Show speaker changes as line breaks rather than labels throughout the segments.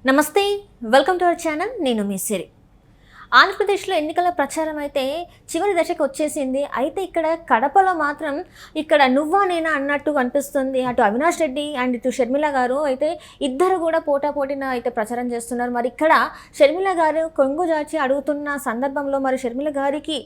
నమస్తే, welcome to our channel. నేను మీ సిరి. ఆంధ్రప్రదేశ్లో ఎన్నికల ప్రచారం అయితే చివరి దశకు వచ్చేసింది. అయితే ఇక్కడ కడపలో మాత్రం ఇక్కడ నువ్వా నేనా అన్నట్టు కనిపిస్తుంది. అటు అవినాష్ రెడ్డి అండ్ ఇటు షర్మిల గారు అయితే ఇద్దరు కూడా పోటాపోటీన అయితే ప్రచారం చేస్తున్నారు. మరి ఇక్కడ షర్మిల గారు కొంగు జాచి అడుగుతున్న సందర్భంలో మరి షర్మిల గారికి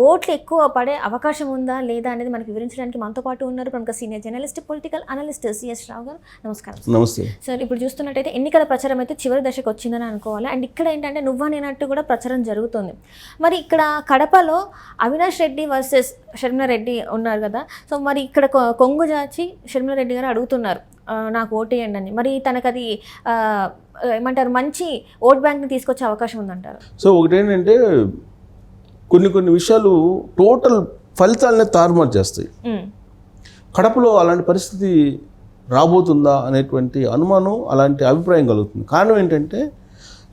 ఓట్లు ఎక్కువ పడే అవకాశం ఉందా లేదా అనేది మనకి వివరించడానికి మనతో పాటు ఉన్నారు ప్రముఖ senior journalist, political analyst CS Rao గారు. నమస్కారం.
నమస్తే
సార్. ఇప్పుడు చూస్తున్నట్టయితే ఎన్నికల ప్రచారం అయితే చివరి దశకు వచ్చిందని అనుకోవాలి. అండ్ ఇక్కడ ఏంటంటే నువ్వా నేనట్టు కూడా ప్రచారం జరుగుతుంది. మరి ఇక్కడ కడపలో అవినాష్ రెడ్డి వర్సెస్ షర్మిల రెడ్డి ఉన్నారు కదా. సో మరి ఇక్కడ కొంగు జాచి షర్మిల రెడ్డి గారు అడుగుతున్నారు నాకు ఓటేయండి అని. మరి తనకు అది ఏమంటారు మంచి ఓట్ బ్యాంక్ని తీసుకొచ్చే అవకాశం ఉందంటారు.
సో ఒకటేంటంటే కొన్ని విషయాలు టోటల్ ఫలితాలనే తారుమారు చేస్తాయి. కడపలో అలాంటి పరిస్థితి రాబోతుందా అనేటువంటి అనుమానం, అలాంటి అభిప్రాయం కలుగుతుంది. కారణం ఏంటంటే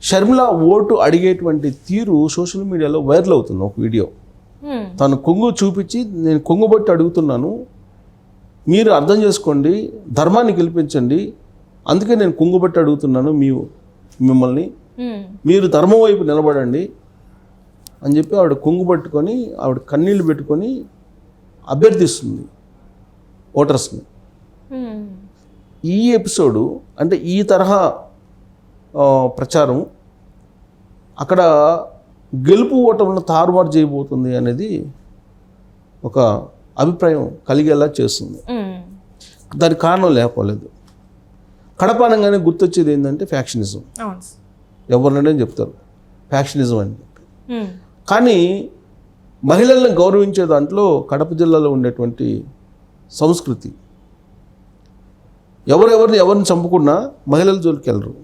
షర్మిల ఓటు అడిగేటువంటి తీరు సోషల్ మీడియాలో వైరల్ అవుతుంది. ఒక వీడియో తను కొంగు చూపించి, నేను కొంగు బట్టి అడుగుతున్నాను, మీరు అర్థం చేసుకోండి, ధర్మాన్ని గెలిపించండి, అందుకే నేను కొంగు బట్టి అడుగుతున్నాను మిమ్మల్ని, మీరు ధర్మం వైపు నిలబడండి అని చెప్పి ఆవిడ కొంగు పట్టుకొని ఆవిడ కన్నీళ్ళు పెట్టుకొని అభ్యర్థిస్తుంది ఓటర్స్ని. ఈ ఎపిసోడు అంటే ఈ తరహా ప్రచారం అక్కడ గెలుపు ఓటములను తారుమారు చేయబోతుంది అనేది ఒక అభిప్రాయం కలిగేలా చేస్తుంది. దానికి కారణం లేకపోలేదు. కడప అనగానే గుర్తొచ్చేది ఏంటంటే ఫ్యాక్షనిజం. ఎవరినైనా చెప్తారు ఫ్యాక్షనిజం అని చెప్పి. కానీ మహిళల్ని గౌరవించే దాంట్లో కడప జిల్లాలో ఉండేటువంటి సంస్కృతి, ఎవరిని చంపుకున్నా మహిళల జోలికి వెళ్ళరు,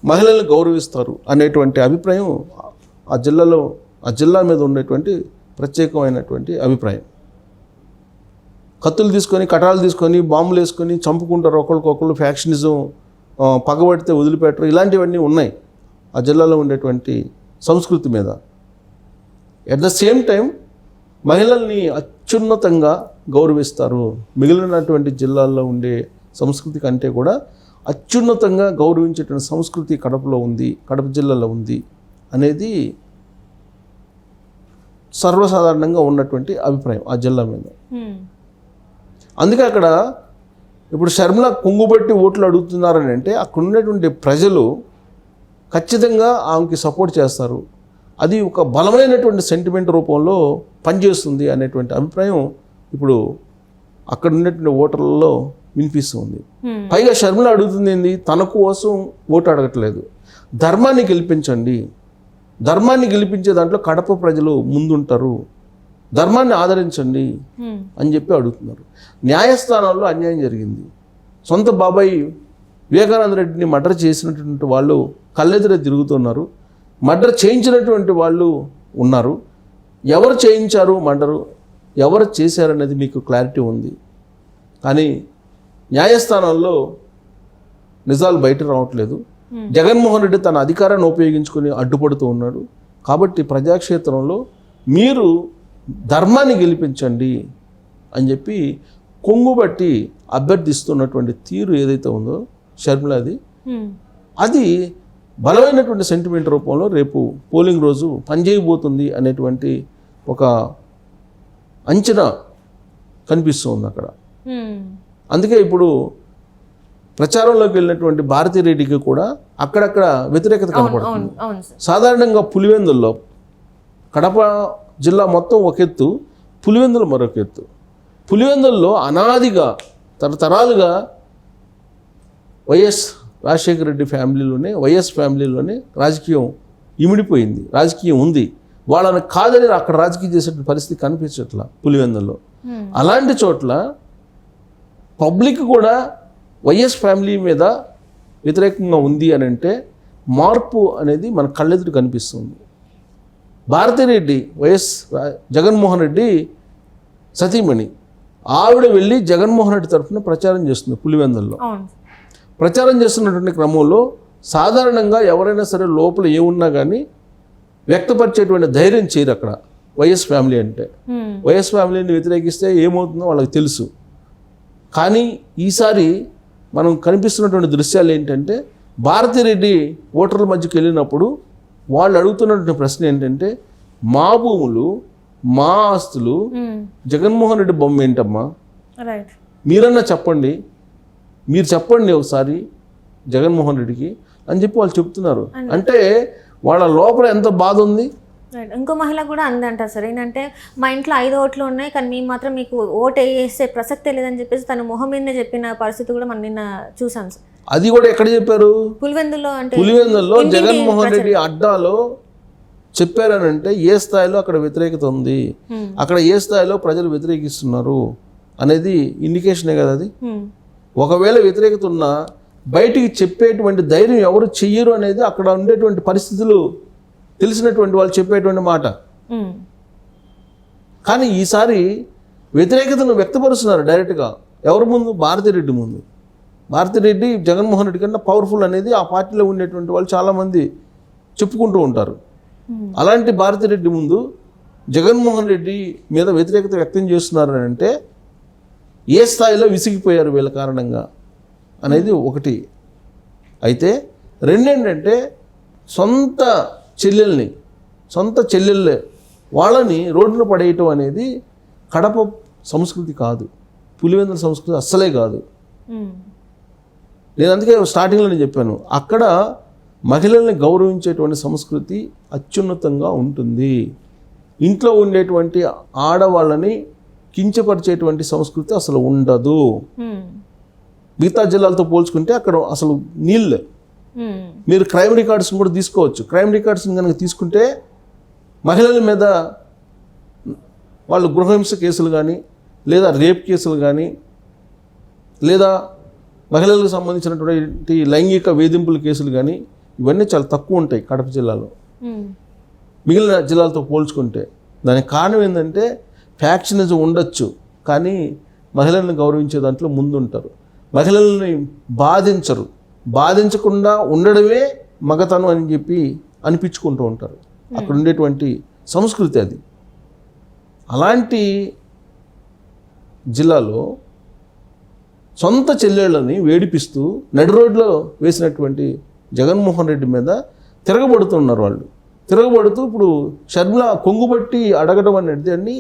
మహిళల్ని గౌరవిస్తారు అనేటువంటి అభిప్రాయం ఆ జిల్లా మీద ఉండేటువంటి ప్రత్యేకమైనటువంటి అభిప్రాయం. కత్తులు తీసుకొని, కటాలు తీసుకొని, బాంబులు వేసుకొని చంపుకుంటారు ఒకరికొకరు, ఫ్యాక్షనిజం, పగబడితే వదిలిపెట్టరు, ఇలాంటివన్నీ ఉన్నాయి ఆ జిల్లాలో ఉండేటువంటి సంస్కృతి మీద. ఎట్ ద సేమ్ టైం మహిళల్ని అత్యున్నతంగా గౌరవిస్తారు. మిగిలినటువంటి జిల్లాల్లో ఉండే సంస్కృతి కంటే కూడా అత్యున్నతంగా గౌరవించేటువంటి సంస్కృతి కడపలో ఉంది, కడప జిల్లాలో ఉంది అనేది సర్వసాధారణంగా ఉన్నటువంటి అభిప్రాయం ఆ జిల్లా మీద. అందుకే అక్కడ ఇప్పుడు షర్మిల కొంగుబట్టి ఓట్లు అడుగుతున్నారని అంటే అక్కడ ఉన్నటువంటి ప్రజలు ఖచ్చితంగా ఆమెకి సపోర్ట్ చేస్తారు, అది ఒక బలమైనటువంటి సెంటిమెంట్ రూపంలో పనిచేస్తుంది అనేటువంటి అభిప్రాయం ఇప్పుడు అక్కడ ఉన్నటువంటి ఓటర్లలో వినిపిస్తుంది. పైగా షర్మిల అడుగుతుంది ఏంది, తన కోసం ఓటు అడగట్లేదు, ధర్మాన్ని గెలిపించండి, ధర్మాన్ని గెలిపించే దాంట్లో కడప ప్రజలు ముందుంటారు, ధర్మాన్ని ఆదరించండి అని చెప్పి అడుగుతున్నారు. న్యాయస్థానాల్లో అన్యాయం జరిగింది. సొంత బాబాయ్ వివేకానంద రెడ్డిని మర్డర్ చేసినటువంటి వాళ్ళు కళ్ళెదురే తిరుగుతున్నారు, మర్డర్ చేయించినటువంటి వాళ్ళు ఉన్నారు. ఎవరు చేయించారు మర్డరు, ఎవరు చేశారనేది మీకు క్లారిటీ ఉంది. కానీ న్యాయస్థానాల్లో నిజాలు బయట రావట్లేదు. జగన్మోహన్ రెడ్డి తన అధికారాన్ని ఉపయోగించుకొని అడ్డుపడుతూ ఉన్నాడు. కాబట్టి ప్రజాక్షేత్రంలో మీరు ధర్మాన్ని గెలిపించండి అని చెప్పి కొంగుబట్టి అభ్యర్థిస్తున్నటువంటి తీరు ఏదైతే ఉందో షర్మిలది, అది బలమైనటువంటి సెంటిమెంట్ రూపంలో రేపు పోలింగ్ రోజు పనిచేయబోతుంది అనేటువంటి ఒక అంచనా కనిపిస్తుంది అక్కడ. అందుకే ఇప్పుడు ప్రచారంలోకి వెళ్ళినటువంటి భారతీ రెడ్డికి కూడా అక్కడక్కడ వ్యతిరేకత కనపడుతుంది. సాధారణంగా పులివెందుల్లో, కడప జిల్లా మొత్తం ఒక ఎత్తు, పులివెందులు మరొక ఎత్తు. పులివెందుల్లో అనాదిగా తరతరాలుగా వైఎస్ రాజశేఖర రెడ్డి ఫ్యామిలీలోనే రాజకీయం ఇమిడిపోయింది, రాజకీయం ఉంది. వాళ్ళని కాదని అక్కడ రాజకీయం చేసే పరిస్థితి కనిపించట్లా పులివెందుల్లో. అలాంటి చోట్ల పబ్లిక్ కూడా వైఎస్ ఫ్యామిలీ మీద వ్యతిరేకంగా ఉంది అని అంటే మార్పు అనేది మన కళ్ళెదురు కనిపిస్తుంది. భారతిరెడ్డి జగన్మోహన్ రెడ్డి సతీమణి, ఆవిడ వెళ్ళి జగన్మోహన్ రెడ్డి తరఫున ప్రచారం చేస్తుంది పులివెందుల్లో. ప్రచారం చేస్తున్నటువంటి క్రమంలో సాధారణంగా ఎవరైనా సరే లోపల ఏమున్నా కానీ వ్యక్తపరిచేటువంటి ధైర్యం చేయరు అక్కడ వైఎస్ ఫ్యామిలీ అంటే. వైఎస్ ఫ్యామిలీని వ్యతిరేకిస్తే ఏమవుతుందో వాళ్ళకి తెలుసు. కానీ ఈసారి మనం కనిపిస్తున్నటువంటి దృశ్యాలు ఏంటంటే భారతిరెడ్డి ఓటర్ల మధ్యకి వెళ్ళినప్పుడు వాళ్ళు అడుగుతున్నటువంటి ప్రశ్న ఏంటంటే, మా భూములు, మా ఆస్తులు, జగన్మోహన్ రెడ్డి బొమ్మ ఏంటమ్మా,
రైట్,
మీరన్నా చెప్పండి, మీరు చెప్పండి ఒకసారి జగన్మోహన్ రెడ్డికి అని చెప్పి వాళ్ళు చెప్తున్నారు. అంటే వాళ్ళ లోపల ఎంత బాధ ఉంది.
రైట్. ఇంకో మహిళ కూడా అందంట సార్, ఏంటంటే మా ఇంట్లో 5 ఓట్లు ఉన్నాయి కానీ మేము మాత్రం మీకు ఓటు వేసే ప్రసక్తే లేదని చెప్పేసి తన మొహం మీదనే చెప్పిన పరిస్థితి కూడా మనం నిన్న చూసాం సార్.
అది కూడా ఎక్కడ చెప్పారు?
పులివెందులో. అంటే
పులివెందుల్లో జగన్మోహన్ రెడ్డి అడ్డాలో చెప్పారనంటే ఏ స్థాయిలో అక్కడ వ్యతిరేకత ఉంది, అక్కడ ఏ స్థాయిలో ప్రజలు వ్యతిరేకిస్తున్నారు అనేది ఇండికేషనే కదా అది. ఒకవేళ వ్యతిరేకత ఉన్నా బయటికి చెప్పేటువంటి ధైర్యం ఎవరు చెయ్యరు అనేది అక్కడ ఉండేటువంటి పరిస్థితులు తెలిసినటువంటి వాళ్ళు చెప్పేటువంటి మాట. కానీ ఈసారి వ్యతిరేకతను వ్యక్తపరుస్తున్నారు డైరెక్ట్గా. ఎవరి ముందు? భారతిరెడ్డి ముందు. భారతిరెడ్డి జగన్మోహన్ రెడ్డి కన్నా పవర్ఫుల్ అనేది ఆ పార్టీలో ఉండేటువంటి వాళ్ళు చాలామంది చెప్పుకుంటూ ఉంటారు. అలాంటి భారతిరెడ్డి ముందు జగన్మోహన్ రెడ్డి మీద వ్యతిరేకత వ్యక్తం చేస్తున్నారు అంటే ఏ స్థాయిలో విసిగిపోయారు వీళ్ళ కారణంగా అనేది ఒకటి. అయితే రెండేంటంటే, సొంత చెల్లెళ్ళే వాళ్ళని రోడ్డున పడేయటం అనేది కడప సంస్కృతి కాదు, పులివెందుల సంస్కృతి అస్సలే కాదు. నేను అందుకే స్టార్టింగ్లో చెప్పాను, అక్కడ మహిళల్ని గౌరవించేటువంటి సంస్కృతి అత్యున్నతంగా ఉంటుంది. ఇంట్లో ఉండేటువంటి ఆడవాళ్ళని కించపరిచేటువంటి సంస్కృతి అసలు ఉండదు. మిగతా జిల్లాలతో పోల్చుకుంటే అక్కడ అసలు నీళ్ళు. మీరు క్రైమ్ రికార్డ్స్ని కూడా తీసుకోవచ్చు. క్రైమ్ రికార్డ్స్ని కనుక తీసుకుంటే మహిళల మీద వాళ్ళు గృహహింస కేసులు కానీ, లేదా రేప్ కేసులు కానీ, లేదా మహిళలకు సంబంధించినటువంటి లైంగిక వేధింపుల కేసులు కానీ, ఇవన్నీ చాలా తక్కువ ఉంటాయి కడప జిల్లాలో మిగిలిన జిల్లాలతో పోల్చుకుంటే. దానికి కారణం ఏంటంటే, ఫ్యాక్షనిజం ఉండొచ్చు కానీ మహిళలను గౌరవించే దాంట్లో ముందుంటారు. మహిళల్ని బాధించకుండా ఉండడమే మగతనం అని చెప్పి అనిపించుకుంటూ ఉంటారు. అక్కడ ఉండేటువంటి సంస్కృతి అది. అలాంటి జిల్లాలో సొంత చెల్లెళ్ళని వేడిపిస్తూ నడి రోడ్లో వేసినటువంటి జగన్మోహన్ రెడ్డి మీద తిరగబడుతున్నారు వాళ్ళు. తిరగబడుతూ ఇప్పుడు షర్మిల కొంగుబట్టి అడగడం అనేది అన్ని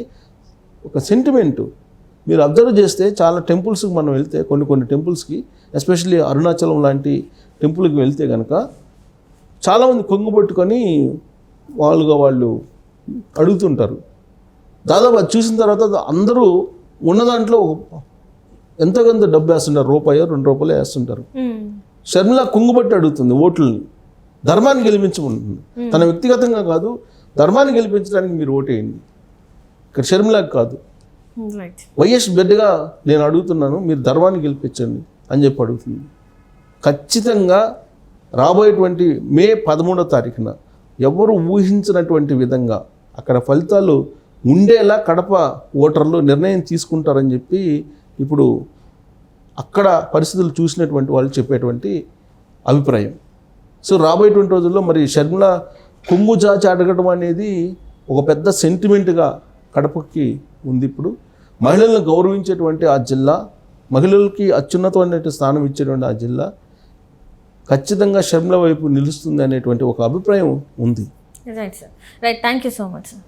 ఒక సెంటిమెంటు. మీరు అబ్జర్వ్ చేస్తే చాలా టెంపుల్స్కి మనం వెళ్తే, కొన్ని టెంపుల్స్కి, ఎస్పెషల్లీ అరుణాచలం లాంటి టెంపుల్కి వెళ్తే కనుక చాలామంది కొంగు పట్టుకొని వాళ్ళు అడుగుతుంటారు. దాదాపు అది చూసిన తర్వాత అందరూ ఉన్న దాంట్లో ఎంతో కొంత డబ్బు వేస్తుంటారు, ₹1-2 వేస్తుంటారు. షర్మిల కొంగుబట్టి అడుగుతుంది ఓట్లని, ధర్మాన్ని గెలిపించమంటుంది. తన వ్యక్తిగతంగా కాదు, ధర్మాన్ని గెలిపించడానికి మీరు ఓటేయండి. ఇక్కడ షర్మిలకు కాదు, వైఎస్ బిడ్డగా నేను అడుగుతున్నాను, మీరు ధర్మాన్ని గెలిపించండి అని చెప్పి అడుగుతుంది. ఖచ్చితంగా రాబోయేటువంటి మే 13వ తారీఖున ఎవరు ఊహించినటువంటి విధంగా అక్కడ ఫలితాలు ఉండేలా కడప ఓటర్లు నిర్ణయం తీసుకుంటారని చెప్పి ఇప్పుడు అక్కడ పరిస్థితులు చూసినటువంటి వాళ్ళు చెప్పేటువంటి అభిప్రాయం. సో రాబోయేటువంటి రోజుల్లో మరి షర్మిల కొంగు చాచి అడగడం అనేది ఒక పెద్ద సెంటిమెంట్గా కడపకి ఉంది. ఇప్పుడు మహిళలను గౌరవించేటువంటి ఆ జిల్లా, మహిళలకి అత్యున్నతమైన స్థానం ఇచ్చేటువంటి ఆ జిల్లా ఖచ్చితంగా షర్మిల వైపు నిలుస్తుంది అనేటువంటి ఒక అభిప్రాయం ఉంది.
Right sir, right, thank you so much sir.